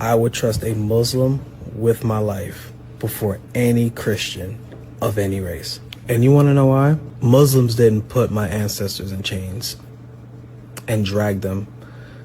I would trust a Muslim with my life before any Christian of any race. And you want to know why? Muslims didn't put my ancestors in chains and drag them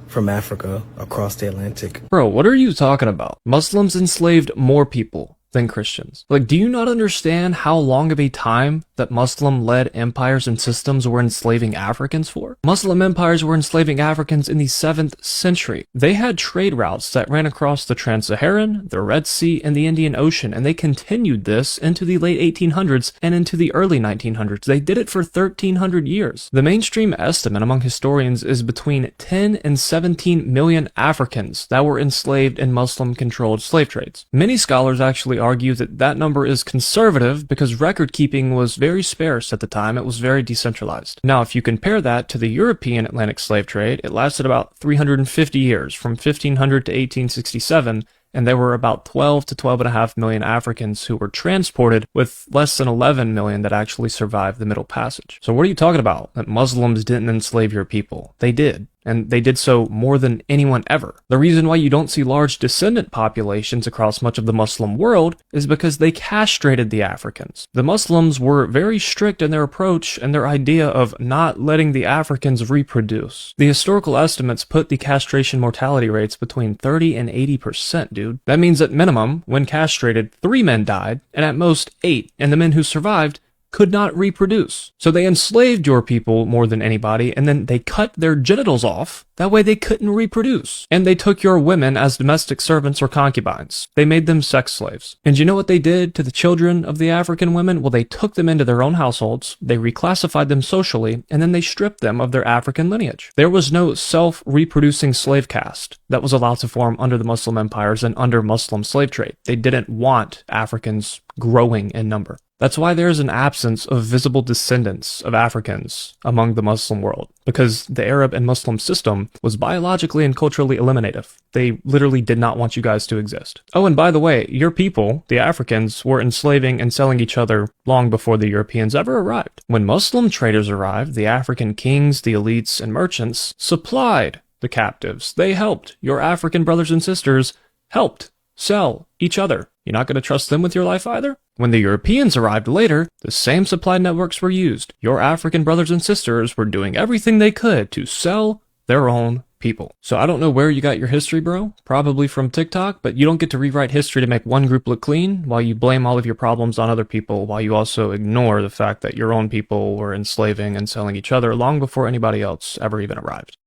from Africa across the Atlantic. Bro, what are you talking about? Muslims enslaved more people than Christians. Like, do you not understand how long of a time that Muslim-led empires and systems were enslaving Africans for? Muslim empires were enslaving Africans in the 7th century. They had trade routes that ran across the Trans-Saharan, the Red Sea, and the Indian Ocean, and they continued this into the late 1800s and into the early 1900s. They did it for 1,300 years. The mainstream estimate among historians is between 10 and 17 million Africans that were enslaved in Muslim-controlled slave trades. Many scholars actually argue that that number is conservative because record keeping was very sparse at the time. It was very decentralized. Now, if you compare that to the European Atlantic slave trade, it lasted about 350 years, from 1500 to 1867, and there were about 12 to 12.5 million Africans who were transported, with less than 11 million that actually survived the Middle Passage. So what are you talking about? That Muslims didn't enslave your people? They did. And they did so more than anyone ever. The reason why you don't see large descendant populations across much of the Muslim world is because they castrated the Africans. The Muslims were very strict in their approach and their idea of not letting the Africans reproduce. The historical estimates put the castration mortality rates between 30 and 80%, dude. That means at minimum, when castrated, 3 men died, and at most 8, and the men who survived could not reproduce. So they enslaved your people more than anybody, and then they cut their genitals off. That way they couldn't reproduce. And they took your women as domestic servants or concubines. They made them sex slaves. And you know what they did to the children of the African women? Well, they took them into their own households, they reclassified them socially, and then they stripped them of their African lineage. There was no self-reproducing slave caste that was allowed to form under the Muslim empires and under Muslim slave trade. They didn't want Africans growing in number. That's why there's an absence of visible descendants of Africans among the Muslim world, because the Arab and Muslim system was biologically and culturally eliminative. They literally did not want you guys to exist. Oh, and by the way, your people, the Africans, were enslaving and selling each other long before the Europeans ever arrived. When Muslim traders arrived, the African kings, the elites, and merchants supplied the captives. They helped. Your African brothers and sisters helped sell each other. You're not going to trust them with your life either? When the Europeans arrived later, the same supply networks were used. Your African brothers and sisters were doing everything they could to sell their own people. So I don't know where you got your history, bro. Probably from TikTok, but you don't get to rewrite history to make one group look clean while you blame all of your problems on other people, while you also ignore the fact that your own people were enslaving and selling each other long before anybody else ever even arrived.